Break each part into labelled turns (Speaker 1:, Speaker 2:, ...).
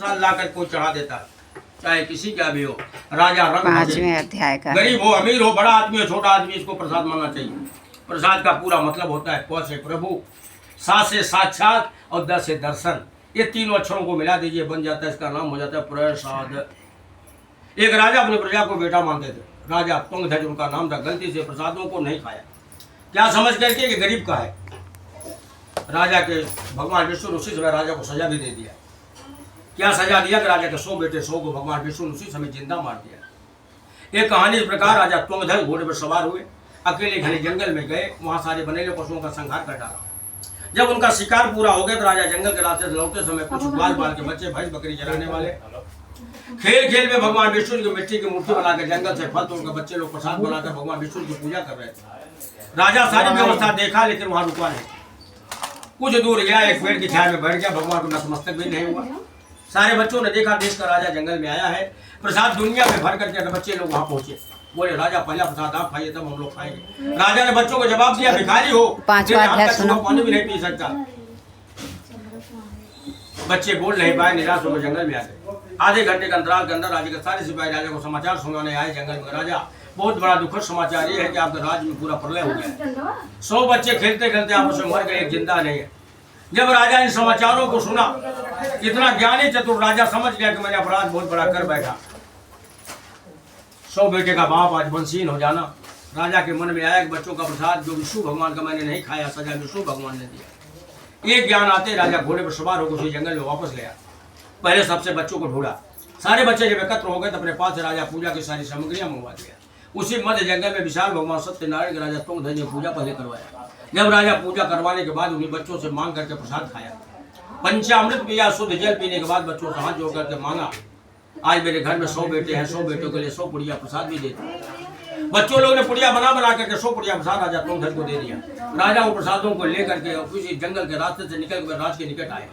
Speaker 1: प्रसाद लाकर कोई चढ़ा देता है, चाहे किसी का भी हो, राजा रंग
Speaker 2: 5वें अध्याय का
Speaker 1: गरीब हो अमीर हो, बड़ा आदमी हो छोटा आदमी, इसको प्रसाद मानना चाहिए। प्रसाद का पूरा मतलब होता है प से प्रभु, सा से साक्षात और द से दर्शन। ये तीनों अक्षरों को मिला दीजिए, बन जाता है, इसका नाम हो जाता है प्रसाद। एक राजा अपने प्रजा को बेटा मानते थे, राजा तुंगध्वज उनका नाम था। गलती से प्रसादों को नहीं खाया, क्या समझ करके कि गरीब का है। राजा के भगवान विष्णु उसी समय राजा को सजा भी दे दिया। क्या सजा दिया कि राजा के 100 बेटे 100 को भगवान विष्णु उसी समय जिंदा मार दिया। एक कहानी इस प्रकार, राजा तुंगध्वज घोड़े पर सवार हुए, अकेले घने जंगल में गए, वहां सारे बनेले पशुओं का संहार कर डाला। जब उनका शिकार पूरा हो गया तो राजा जंगल के रास्ते से लौटते समय कुछ बाल बाल के बच्चे भैंस बकरी चराने वाले खेल खेल में भगवान विष्णु की मिट्टी की मूर्ति बनाकर जंगल से फल तोड़कर बच्चे लोग प्रसाद बनाकर भगवान विष्णु की पूजा कर रहे थे। राजा सारी व्यवस्था देखा लेकिन वहां रुका नहीं। कुछ दूर गया, एक पेड़ की छाया में बैठ गया, भगवान को नतमस्तक भी नहीं हुआ। सारे बच्चों ने देखा, देश का राजा जंगल में आया है, प्रसाद दुनिया में भर करके बच्चे लोग वहां पहुंचे। बोले राजा पहला प्रसाद आप खाइए तब हम लोग खाएंगे। राजा ने बच्चों को जवाब दिया, भिखारी हो,
Speaker 2: 5वां अध्याय सुनो।
Speaker 1: पानी भी नहीं पी सकता। बच्चे बोल नहीं पाए, निराश होकर जंगल में आ गए। आधे घंटे के अंतराल के अंदर राज्य के सारे सिपाही राजा को समाचार सुनाने आए जंगल में। राजा बहुत बड़ा दुखद समाचार ये है कि आपके राज्य में पूरा प्रलय हो गया। 100 बच्चे खेलते खेलते आपस में मर गए, एक जिंदा नहीं है। जब राजा इन समाचारों को सुना, इतना ज्ञानी चतुर राजा समझ गया कि मैंने अपराध बहुत बड़ा कर बैठा। 100 बेटे का बाप आज वंशीहीन हो जाना। राजा के मन में आया कि बच्चों का प्रसाद जो विष्णु भगवान का मैंने नहीं खाया, सजा विष्णु भगवान ने दिया। ये ज्ञान आते राजा घोड़े पर सवार होकर उसी जंगल में वापस गया। पहले सबसे बच्चों को ढूंढा, सारे बच्चे जब एकत्र हो गए तो अपने पास से राजा पूजा की सारी सामग्रियां मंगवा दिया। उसी मध्य जंगल में विशाल भगवान सत्यनारायण के राजा तुंगध्वज ने पूजा पहले करवाया। जब राजा पूजा करवाने के बाद उन्हीं बच्चों से मांग करके प्रसाद खाया, पंचामृत पिया, शुद्ध जल पीने के बाद बच्चों से हाथ जोड़ करके मांगा, आज मेरे घर में 100 बेटे हैं, 100 बेटों के लिए 100 पुड़िया प्रसाद भी देते। बच्चों लोगों ने पुड़िया बना बना करके 100 पुड़िया प्रसाद राजा तुंगध्वज को दे दिया। राजा उन प्रसादों को लेकर के उसी जंगल के रास्ते से निकल कर राज के निकट आए।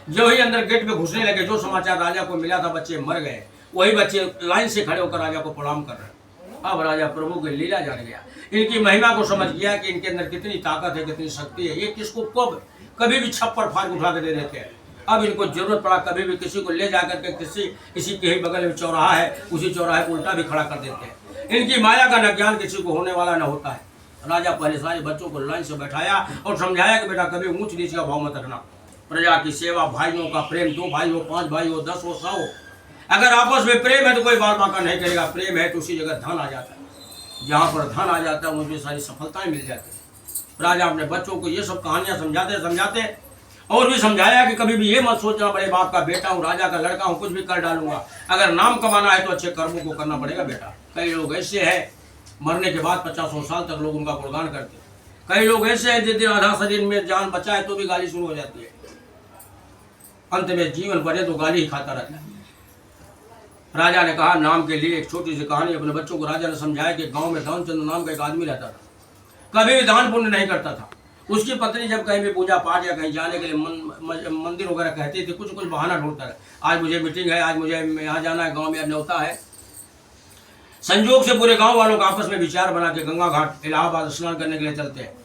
Speaker 1: जो ही अंदर गेट में घुसने लगे, जो समाचार राजा को मिला था बच्चे मर गए, वही बच्चे लाइन से खड़े होकर राजा को प्रणाम कर रहे। अब राजा प्रभु की लीला जान गया, इनकी महिमा को समझ गया कि इनके अंदर कितनी ताकत है, कितनी शक्ति है। ये किसको कब कभी भी छप्पर फाड़ उठा के दे देते हैं। अब इनको जरूरत पड़ा कभी भी किसी को ले जाकर के किसी के ही बगल में चौराहा है, उसी चौराहे को उल्टा भी खड़ा कर देते हैं। इनकी माया का न ज्ञान किसी को होने वाला न होता है। राजा पहले सारे बच्चों को लाइन से बैठाया और समझाया कि बेटा कभी ऊंच नीच का भाव मत रखना, प्रजा की सेवा, भाइयों का प्रेम, 2 भाई हो, 5 भाई हो, 10 हो, 100 हो, अगर आपस में प्रेम है तो कोई बाल बांका नहीं करेगा। प्रेम है तो उसी जगह धन आ जाता है, जहाँ पर धन आ जाता है मुझे सारी सफलताएं मिल जाती है। राजा अपने बच्चों को ये सब कहानियां समझाते और भी समझाया कि कभी भी ये मत सोचना बड़े बाप का बेटा हूँ, राजा का लड़का हूँ, कुछ भी कर डालूंगा। अगर नाम कमाना है तो अच्छे कर्मों को करना पड़ेगा बेटा। कई लोग ऐसे हैं मरने के बाद 50 साल तक लोग उनका गुणगान करते हैं। कई लोग ऐसे हैं जिस दिन आधा शरीर में जान बचा है तो भी गाली शुरू हो जाती है, अंत में जीवन भरे तो गाली ही खाता रहता है। राजा ने कहा नाम के लिए एक छोटी सी कहानी अपने बच्चों को राजा ने समझाया कि गांव में दानचंद नाम का एक आदमी रहता था, कभी भी दान पुण्य नहीं करता था। उसकी पत्नी जब कहीं भी पूजा पाठ या कहीं जाने के लिए मंदिर वगैरह कहती थी, कुछ बहाना ढूंढता है, आज मुझे मीटिंग है, आज मुझे यहाँ जाना है, गाँव में न्योता है। संजोग से पूरे गाँव वालों का आपस में विचार बना के गंगा घाट इलाहाबाद स्नान करने के लिए चलते हैं।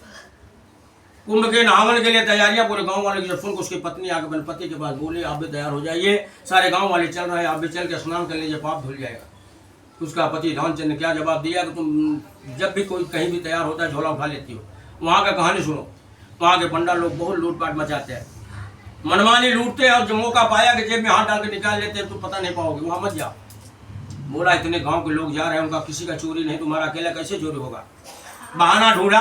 Speaker 1: कुंभ के नहावन के लिए तैयारियां पूरे गांव वाले की जब सुनकर उसकी पत्नी आकर अपने पति के पास बोली आप भी तैयार हो जाइए, सारे गांव वाले चल रहे हैं, आप भी चल के स्नान कर लीजिए, पाप धुल जाएगा। उसका पति दानचंद ने क्या जवाब दिया कि तुम जब भी कोई कहीं भी तैयार होता है झोला उठा लेती हो। वहाँ का कहानी सुनो। वहाँ के पंडा लोग बहुत लूटपाट मचाते हैं, मनमानी लूटते हैं और जो मौका पाया कि जेब में हाथ डाल के निकाल लेते हैं तो पता नहीं पाओगे, वहाँ मत जाओ। बोला इतने गाँव के लोग जा रहे हैं, उनका किसी का चोरी नहीं, तुम्हारा अकेला कैसे चोरी होगा। बहाना ढूंढा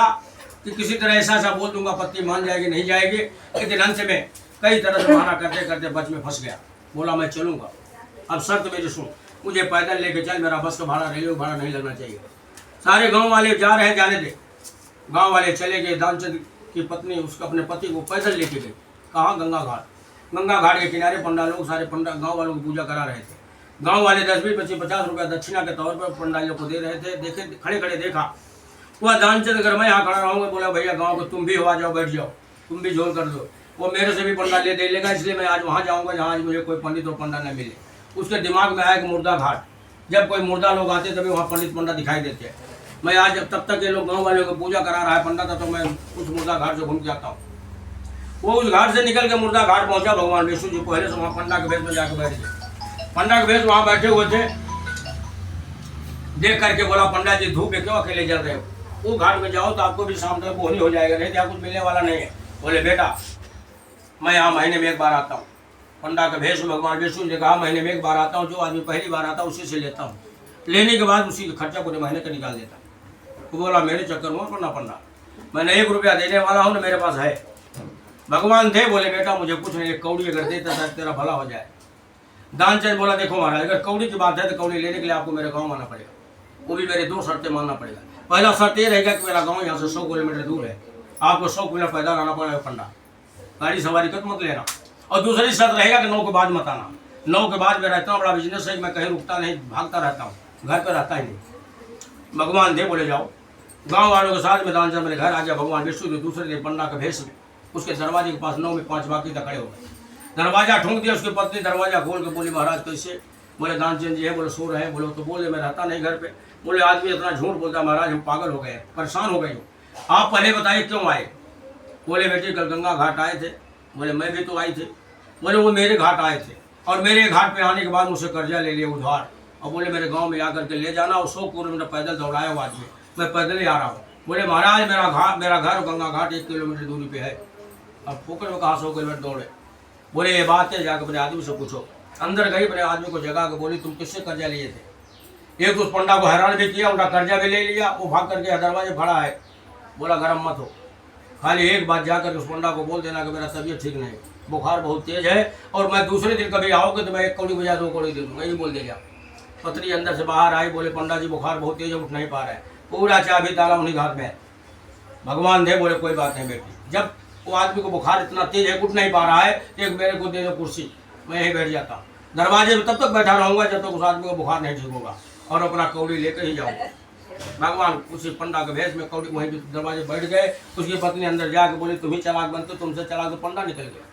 Speaker 1: कि किसी तरह ऐसा बोल दूंगा पत्नी मान जाएगी, नहीं जाएगी। लेकिन अंत में कई तरह से बहाना करते करते बच में फंस गया। बोला मैं चलूंगा, अब शर्त मेरी सुन, मुझे पैदल लेके चल, मेरा बस का भाड़ा रेलवे भाड़ा नहीं लगना चाहिए। सारे गांव वाले जा रहे हैं, जाने दे। गांव वाले चले गए। दानचंद की पत्नी उसका अपने पति को पैदल लेके गई। कहाँ? गंगा घाट। गंगा घाट के किनारे पंडा लोग सारे गाँव वालों की पूजा करा रहे थे। गाँव वाले 10, 20, 25, 50 रुपया दक्षिणा के तौर पर पंडालियों को दे रहे थे। देखे खड़े खड़े देखा वह दानचंद, अगर मैं यहाँ खड़ा रहूँगा, बोला भैया गाँव को तुम भी हो, आ जाओ, बैठ जाओ, तुम भी झोल कर दो। वो मेरे से भी पंडा ले लेगा, इसलिए मैं आज वहाँ जाऊँगा जहाँ आज मुझे कोई पंडित और पंडा न मिले। उसके दिमाग में आया कि मुर्दा घाट, जब कोई मुर्दा लोग आते तभी वहाँ पंडित पंडा दिखाई देते हैं। मैं आज तब तक ये लोग गाँव वालों को पूजा करा रहा है पंडा था, तो मैं उस मुर्दा घाट से घूम के आता हूँ। वो उस घाट से निकल के मुर्दा घाट पहुंचा। भगवान विष्णु जी पहले से वहां पंडा के भेष में जाकर बैठ गए। पंडा के भेष वहां बैठे हुए थे। देख करके बोला, पंडा जी धूप में क्यों अकेले जल रहे हो? वो घाट में जाओ तो आपको भी शाम तक बोहनी हो जाएगा, नहीं तो कुछ मिलने वाला नहीं है। बोले बेटा मैं यहाँ महीने में एक बार आता हूँ। पंडा के भेष में भगवान विष्णु ने कहा महीने में एक बार आता हूँ, जो आदमी पहली बार आता है उसी से लेता हूँ, लेने के बाद उसी का खर्चा पूरे महीने का निकाल देता हूँ। वो बोला मेरे चक्कर में पड़ना पंडा, मैंने 1 रुपया देने वाला हूँ ना, मेरे पास है। भगवान थे, बोले बेटा मुझे कुछ नहीं, एक कौड़ी अगर देता था तेरा भला हो जाए। दानचंद बोला देखो महाराज, अगर कौड़ी की बात है तो कौड़ी लेने के लिए आपको मेरे गाँव आना पड़ेगा, वो भी मेरे 2 शर्तें मानना पड़ेगा। पहला शर्त ये रहेगा कि मेरा गाँव यहाँ से 100 किलोमीटर दूर है, आपको 100 किलोमीटर पैदल आना पड़ेगा पंडा, गाड़ी सवारी कर मत लेना। और दूसरी शर्त रहेगा कि 9 के बाद मत आना। 9 के बाद मेरा इतना बड़ा बिजनेस है कि मैं कहीं रुकता नहीं, भागता रहता हूँ, घर पर रहता ही नहीं। भगवान दे बोले जाओ। गांव वालों के साथ में दानचंद मेरे घर आ गया। भगवान विष्णु जी दूसरे दिन पंडा के भेष में उसके दरवाजे के पास 9 में 5 बाकी तक खड़े हो गए। दरवाजा ठोंक दिया, उसकी पत्नी दरवाजा खोल के बोली महाराज कैसे? बोले दानचंद जी है। बोले सो रहे हैं। बोले तो बोले मैं रहता नहीं घर पे। बोले आदमी इतना झूठ बोलता महाराज, हम पागल हो गए, परेशान हो गए हो, आप पहले बताइए क्यों आए? बोले बेटी कल गंगा घाट आए थे। बोले मैं भी तो आई थी। बोले वो मेरे घाट आए थे और मेरे घाट पे आने के बाद मुझसे कर्जा ले लिया उधार, और बोले मेरे गांव में आकर के ले जाना, और 100 किलोमीटर पैदल दौड़ाया हुआ आदमी, मैं पैदल ही आ रहा हूँ। बोले महाराज मेरा घर गंगा घाट 1 किलोमीटर दूरी पे है, अब फोकट में कहाँ 100 किलोमीटर दौड़े? बोले ये बात है, जाकर अपने आदमी से पूछो। अंदर गई, अपने आदमी को जगा के बोली तुम किससे कर्जा लिए थे? एक उस पंडा को हैरान भी किया, उनका कर्जा भी ले लिया, वो भाग करके दरवाजे खड़ा है। बोला गर्म मत हो, खाली एक बात जाकर उस पंडा को बोल देना कि मेरा तबीयत ठीक नहीं, बुखार बहुत तेज है, और मैं दूसरे दिन कभी आओगे तो मैं 1 कौड़ी बजा 2 कौड़ी दे दूँगा, यही बोल देगा। पत्नी अंदर से बाहर आई। बोले पंडा जी बुखार बहुत तेज है, उठ नहीं पा रहा है, पूरा चाबी ताला उन्हीं घाट में है। भगवान दे बोले कोई बात नहीं बेटी, जब वो आदमी को बुखार इतना तेज है, उठ नहीं पा रहा है, एक मेरे को दे दो कुर्सी, मैं यहीं बैठ जाता हूँ, दरवाजे में तब तक बैठा रहूँगा जब तक उस आदमी को बुखार नहीं ठीक होगा, और अपना कौड़ी लेकर ही जाऊँगा। भगवान उसी पंडा के भेष में कौड़ी वहीं दरवाजे बैठ गए। उसकी पत्नी अंदर जाके बोली तुम ही चालाक बनते, तुमसे चला तो पंडा निकल गया।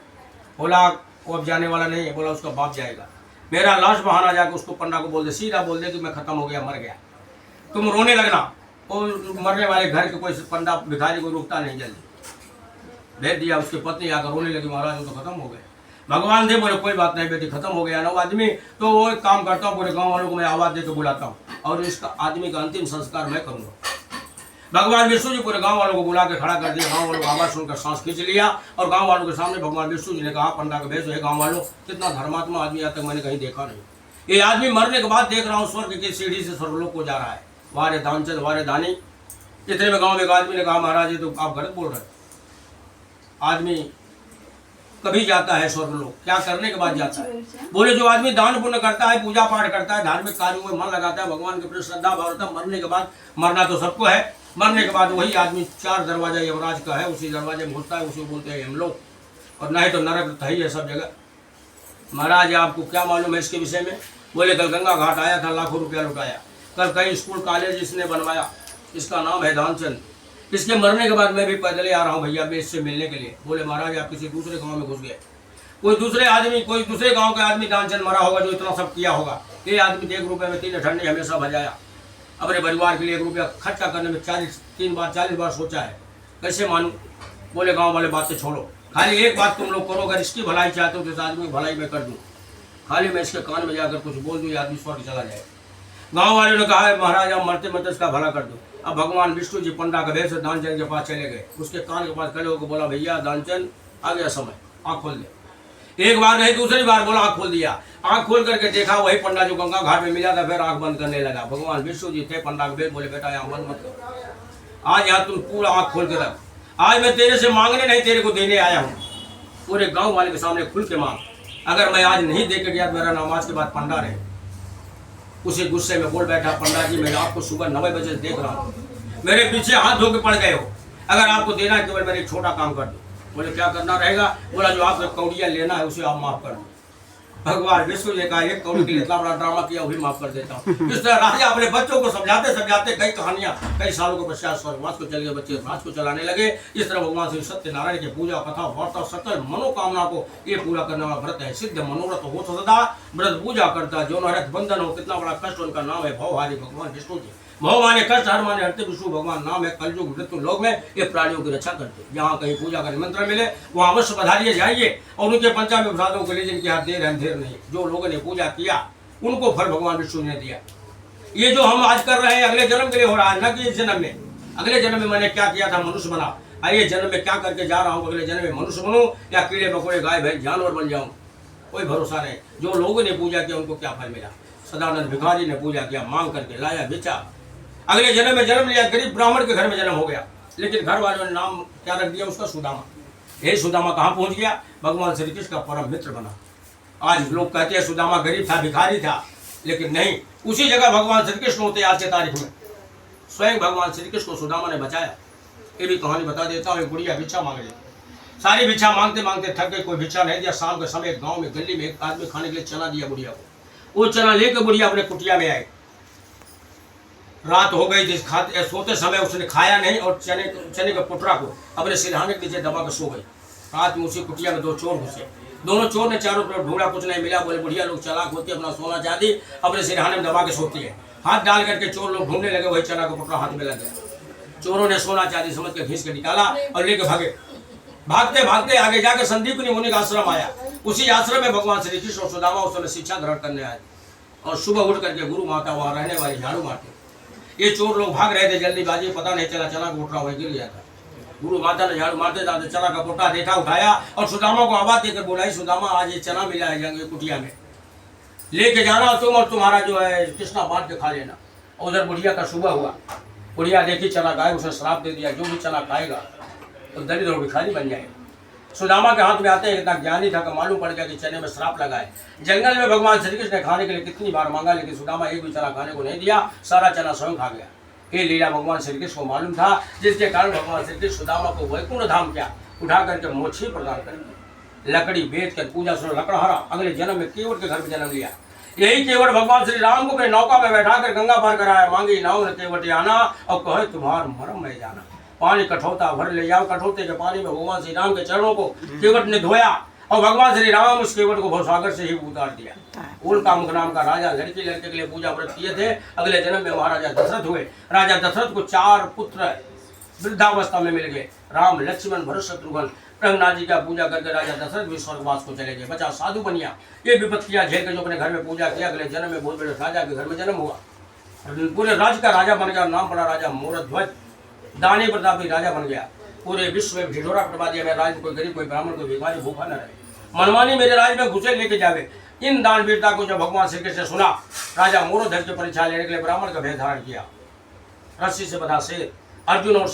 Speaker 1: बोला वो अब जाने वाला नहीं है। बोला उसका बाप जाएगा। मेरा लाश बहाना जाकर उसको पंडा को बोल दे, सीधा बोल दे कि मैं खत्म हो गया, मर गया, तुम रोने लगना। वो मरने वाले घर के कोई पंडा भिखारी को रुकता नहीं, जल्दी भेज दिया। उसकी पत्नी आकर रोने लगी, महाराज वो तो खत्म हो गए। भगवान दे बोले कोई बात नहीं बेटी, खत्म हो गया ना वो आदमी, तो वो एक काम करता हूँ, पूरे गाँव वालों को मैं आवाज़ दे के बुलाता हूँ और इसका आदमी का अंतिम संस्कार मैं करूँगा। भगवान विष्णु जी पूरे गांव वालों को बुला के खड़ा कर दिया। गांव वालों को आवाज सुनकर सांस खींच लिया, और गांव वालों के सामने भगवान विष्णु जी ने कहा पंडा के भेष है। गांव वालों, कितना धर्मात्मा आदमी आज तक मैंने कहीं देखा नहीं। ये आदमी मरने के बाद देख रहा हूँ स्वर्ग की सीढ़ी से स्वर्गलोक को जा रहा है। वारे दानचंद वारे दानी। इतने में गाँव में एक आदमी ने कहा महाराज ये तो आप गलत बोल रहे, आदमी कभी जाता है स्वर्गलोक, क्या करने के बाद जाता है? बोले जो आदमी दान पुण्य करता है, पूजा पाठ करता है, धार्मिक कार्यों में मन लगाता है, भगवान के प्रति श्रद्धा भाव रखता है, मरने के बाद, मरना तो सबको है, मरने के बाद वही आदमी 4 दरवाजा यमराज का है, उसी दरवाजे में घुसता है, उसी बोलते हैं यमलोक, और नहीं तो नरक तो ही है सब जगह। महाराज आपको क्या मालूम है इसके विषय में? बोले कल गंगा घाट आया था, लाखों रुपया लुटाया, कल कई स्कूल कॉलेज इसने बनवाया, इसका नाम है दानचंद। इसके मरने के बाद मैं भी पैदल ही आ रहा हूँ भैया मैं इससे मिलने के लिए। बोले महाराज आप किसी दूसरे गांव में घुस गए, कोई दूसरे आदमी, कोई दूसरे गांव का आदमी दानचंद मरा होगा जो इतना सब किया होगा। ये आदमी 1 रुपये में 3 ठंडे हमेशा बजाया, अपने परिवार के लिए 1 रुपया खर्चा करने में 40 बार सोचा है, कैसे मानूं? बोले गाँव वाले बातें छोड़ो, खाली एक बात तुम लोग करो, अगर इसकी भलाई चाहते हो तो इस आदमी की भलाई मैं कर दूँ, खाली मैं इसके कान में जाकर कुछ बोल दूँ, ये आदमी स्वर्ग चला जाए। गाँव वालों ने कहा महाराज आप मरते मरते इसका भला कर दो। अब भगवान विष्णु जी पंडा के भेष से दानचंद के पास चले गए, उसके कान के पास खड़े होकर बोला भैया दानचंद आ गया समय, आँख खोल दे। एक बार नहीं दूसरी बार बोला, आँख खोल दिया। आँख खोल करके देखा वही पंडा जो गंगा घाट में मिला था, फिर आँख बंद करने लगा। भगवान विष्णु जी थे पंडा के भेष, बोले बेटा यहाँ बंद मत करो, आज यहाँ तुम पूरा आँख खोल के रख, आज मैं तेरे से मांगने नहीं तेरे को देने आया हूँ, पूरे गाँव वाले के सामने खुल के मांग, अगर मैं आज नहीं दे के गया मेरा नमाज के बाद पंडा रहे। उसी गुस्से में बोल बैठा पंडा जी मैं आपको सुबह 9 बजे देख रहा हूँ, मेरे पीछे हाथ धो के पड़ गए हो, अगर आपको देना है केवल मेरे एक छोटा काम कर दो। बोले क्या करना रहेगा? बोला जो आपको कौड़ियाँ लेना है उसे आप माफ कर दो। भगवान विष्णु जी का 1 कौड़ी के लिए इतना बड़ा ड्रामा किया, वही माफ कर देता हूँ। इस तरह राजा अपने बच्चों को समझाते समझाते कई कहानियाँ, कई सालों के पश्चात स्वर्गवास को चले गए, बच्चे राज को चलाने लगे। इस तरह भगवान श्री सत्यनारायण की पूजा कथा वार्ता सकल मनोकामना को ये पूरा करने वाला व्रत है। सिद्ध मनोरथ हो सदा व्रत पूजा करता जो नरक बंधन हो, कितना बड़ा कष्ट, उनका नाम है भवहारी भगवान विष्णु जी। मोह माने कष्ट, हर माने हरते, विष्णु भगवान नाम है। कलयुग मृत्यु लोक में ये प्राणियों की रक्षा करते। जहाँ कहीं पूजा का निमंत्रण मिले वहाँ अवश्य पधारिए, जाइए और उनके पंचामृत प्रसादों को ले, जिनके हाथ देर अंधेर नहीं। जो लोगों ने पूजा किया उनको फल भगवान विष्णु ने दिया। ये जो हम आज कर रहे हैं अगले जन्म के लिए हो रहा है, न कि इस जन्म में। अगले जन्म में मैंने क्या किया था, मनुष्य बना। आइए जन्म में क्या करके जा रहा हूँ, अगले जन्म में मनुष्य बनूं या कीड़े मकोड़े गाय भैंस जानवर बन जाऊं, कोई भरोसा नहीं। जो लोगों ने पूजा किया उनको क्या फल मिला। सदानंद भिखारी ने पूजा किया, मांग करके लाया, बेचा, अगले जन्म में जन्म लिया, गरीब ब्राह्मण के घर में जन्म हो गया। लेकिन घर वालों ने नाम क्या रख दिया उसका, सुदामा। यही सुदामा कहाँ पहुंच गया, भगवान श्री कृष्ण का परम मित्र बना। आज लोग कहते हैं सुदामा गरीब था, भिखारी था, लेकिन नहीं, उसी जगह भगवान श्री कृष्ण होते आज के तारीख में। स्वयं भगवान श्री कृष्ण को सुदामा ने बचाया। ये भी कहानी बता देता हूँ। एक बुढ़िया भिक्षा मांग रही, सारी भिक्षा मांगते मांगते थक गई, कोई भिक्षा नहीं दिया। शाम के समय गांव में गली में एक आदमी खाने के लिए चना दिया बुढ़िया को। वो चना लेकर बुढ़िया अपने कुटिया में आई। रात हो गई थी, खाते सोते समय उसने खाया नहीं और चने के पुटरा को अपने सिरहाने के नीचे दबा कर सो गई। रात में उसी कुटिया में दो चोर घुसे। दोनों चोर ने चारों तरफ ढूंढा, कुछ नहीं मिला। बोले बुढ़िया लोग चालाक होती है, अपना सोना चांदी अपने सिरहाने में दबा के सोती है। हाथ डाल करके चोर लोग ढूंढने लगे, वही चना का पुटरा हाथ में लग गया। चोरों ने सोना चांदी समझ के खींच के निकाला और लेके भागे। भागते भागते आगे जाकर संदीपनी मुनि का आश्रम आया। उसी आश्रम में भगवान श्री कृष्ण और सुदामा उस समय शिक्षा ग्रहण करने आए और सुबह उठ करके गुरु माता वहां रहने वाली झाड़ू मारते। ये चोर लोग भाग रहे थे जल्दीबाजी, पता नहीं चला चना का पुटरा वही गिर गया था। गुरु माता ने झाड़ू मारते जाते चना का पुटरा देखा, उठाया और सुदामा को आवाज देकर बोलाई, सुदामा आज ये चना मिला है जंग कुटिया में, लेके जाना तुम और तुम्हारा जो है कृष्णा बांट के खा लेना। उधर बुढ़िया का सुबह हुआ, बुढ़िया देखी चना गाय, उसे श्राप दे दिया, जो भी चना खाएगा तो दरिद्र और भिखारी बन जाएगा। सुदामा के हाथ में आते हैं, इतना ज्ञानी था कि मालूम पड़ गया कि चने में श्राप लगा है। जंगल में भगवान श्री कृष्ण ने खाने के लिए कितनी बार मांगा, लेकिन सुदामा एक भी चना खाने को नहीं दिया, सारा चना स्वयं खा गया। ये लीला भगवान श्री कृष्ण को मालूम था, जिसके कारण भगवान श्री कृष्ण सुदामा को वैकुंठ धाम क्या उठा करके मोक्षी प्रदान कर लकड़ी बेच कर पूजा सुनो लकड़हारा। अगले जन्म में केवट के घर में जन्म लिया। यही केवट भगवान श्री राम को अपने नौका में बैठा कर गंगा पार कराया। मांगी नाव ने केवट आना और कहे तुम्हार मरम में जाना। पानी कठौता भर ले जाओ, कठौते के पानी में भगवान श्री राम के चरणों को केवट ने धोया और भगवान श्री राम उस केवट को भवसागर से ही उतार दिया। उल्का मुख नाम का राजा लड़के के लिए पूजा व्रत किए थे। अगले जन्म में महाराजा दशरथ हुए। राजा दशरथ को 4 पुत्र वृद्धावस्था में मिल गए, राम लक्ष्मण भरत शत्रुघ्न। प्रहलाद जी का पूजा करके राजा दशरथ भी स्वर्गवास को चले गए, बचा साधु बनिया। ये विपत्तियां झेल के जो अपने घर में पूजा किया, अगले जन्म में बहुत बड़े राजा के घर में जन्म हुआ। पूरे राज्य का राजा बन गया, नाम पड़ा राजा मोरध्वज। दानी प्रतापी राजा बन गया। पूरे विश्व में ढिढोरा पिटवा दिया, मेरा राज कोई गरीब कोई ब्राह्मण कोई भिखारी भूखा न रहे। मनमानी मेरे राज में घुसे लेके जावे। इन दान वीरता को जब भगवान श्री कृष्ण ने सुना, राजा मोरध्वज की परीक्षा लेने के लिए ब्राह्मण का भेद धारण किया। रस्सी से बंधा शेर, अर्जुन और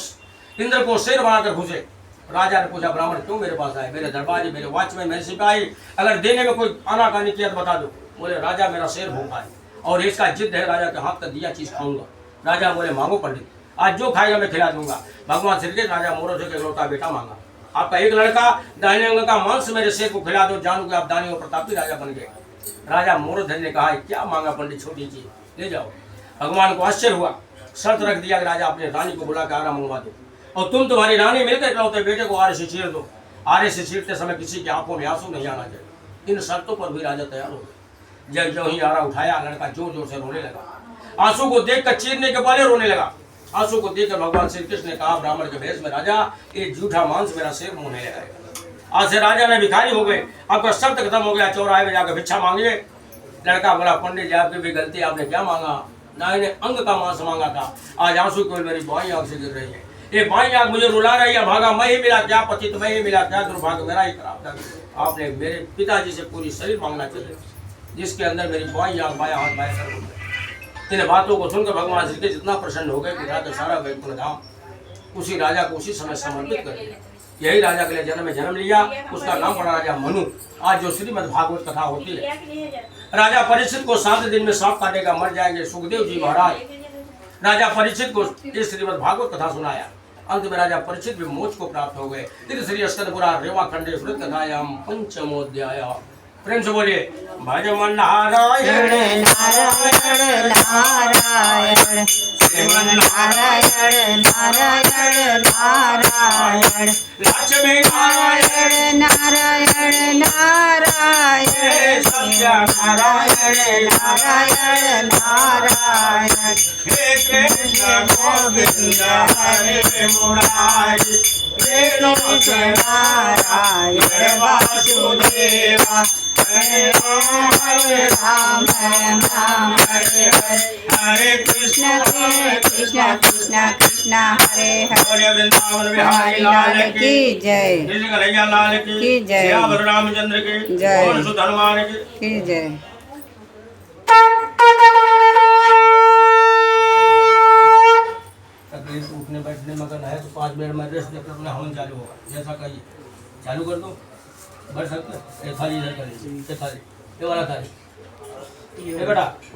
Speaker 1: इंद्र को शेर बनाकर घुसे। राजा ने पूछा ब्राह्मण क्यों मेरे पास आए, मेरे दरबारी मेरे वॉचमैन मेरे सिपाही अगर देने में कोई आनाकानी किया तो बता दो। बोले राजा मेरा शेर भूखा है और इसका जिद है, राजा के हाथ का दिया चीज खाऊंगा। राजा बोले मांगो पंडित, आज जो खाएगा मैं खिला दूंगा। भगवान श्री कृष्ण राजा मोरध्वज के इकलौता बेटा मांगा, आपका एक लड़का दाहिने अंग का मांस मेरे शेर को खिला दो, जानू कि आप दानी और प्रतापी राजा बन गए। राजा मोरध्वज ने कहा क्या मांगा पंडित, छोटी चीज ले जाओ। भगवान को आश्चर्य हुआ, शर्त रख दिया कि राजा अपने रानी को बुला कर आरा मंगवा दो और तुम तुम्हारी रानी मिलकर इकलौते बेटे को आरे से चीर दो। आरे से चीरते समय किसी की आंखों में आंसू नहीं आना चाहिए। इन शर्तों पर भी राजा तैयार हो गए। जब जो ही आरा उठाया, लड़का जोर जोर से रोने लगा। आंसू को देखकर चीरने के पहले रोने लगा। आंसू को देखकर भगवान श्री कृष्ण ने कहा ब्राह्मण के भेष में राजा ये झूठा मांस मेरा शेर मुंह नहीं लगाएगा। आज से राजा में भिखारी हो गए, आपका शर्त खत्म हो गया, चौराहे में जाकर भिक्षा मांगिए। लड़का बोला पंडित जी आपकी भी गलती, आपने क्या मांगा, दाहिने अंग का मांस मांगा था, आज आंसू केवल मेरी बाई आंख से गिर रही है। ये बाई आंख मुझे रुला रही है, भागा मैं ही मिला क्या, पतित मैं ही मिला क्या, दुर्भाग्य मेरा ही खराब था। आपने मेरे पिताजी से पूरी शरीर मांगना चाहिए, जिसके अंदर मेरी बाई आंख बाया हाथ बाया सर। इन बातों को सुनकर भगवान श्री कृष्ण जितना प्रसन्न हो गए कि उठाकर सारा वैकुंठ धाम उसी राजा को उसी समय समर्पित कर दिया। यही राजा के लिए जन्म में जन्म लिया, उसका नाम पड़ा राजा मनु। आज जो श्रीमद् भागवत कथा होती है, राजा परीक्षित को 7 दिन में सांप काटेगा मर जाएंगे सुखदेव जी महाराज। राजा परीक्षित को इस श्रीमद् भागवत कथा सुनाया, अंत में राजा परीक्षित भी मोक्ष को प्राप्त हो गए। श्री स्कंद पुराण रेवा खंडे श्रुत कथायाम पंचमोध्याय। प्रेम से बोलिए भज मन नारायण नारायण नारायण।
Speaker 2: नारायण नारायण नारायण
Speaker 1: लक्ष्मी नारायण
Speaker 2: नारायण नारायण
Speaker 1: सत्य
Speaker 2: नारायण नारायण नारायण
Speaker 1: हे कृष्ण गोविंद हरे मुरारी कृष्ण
Speaker 2: नारायण वासुदेवा हरे राम राम राम हरे हरे
Speaker 1: हरे कृष्ण
Speaker 2: कृष्ण कृष्ण कृष्ण हरे हरे
Speaker 1: बोले वृंदावन बिहारी लाल की
Speaker 2: जय
Speaker 1: कृष्ण कन्हैया लाल
Speaker 2: की जय।
Speaker 1: श्याम रामचंद्र की
Speaker 2: जय।
Speaker 1: पवन सुत हनुमान की
Speaker 2: जय।
Speaker 1: तकलीफ उठने बैठने में अगर है तो 5 मिनट में रेस्ट देकर अपना हवन चालू होगा जैसा कहिए चालू कर दो बढ़ सकते ये थाली इधर कर लीजिए ये थाली ये वाला थाली ये बेटा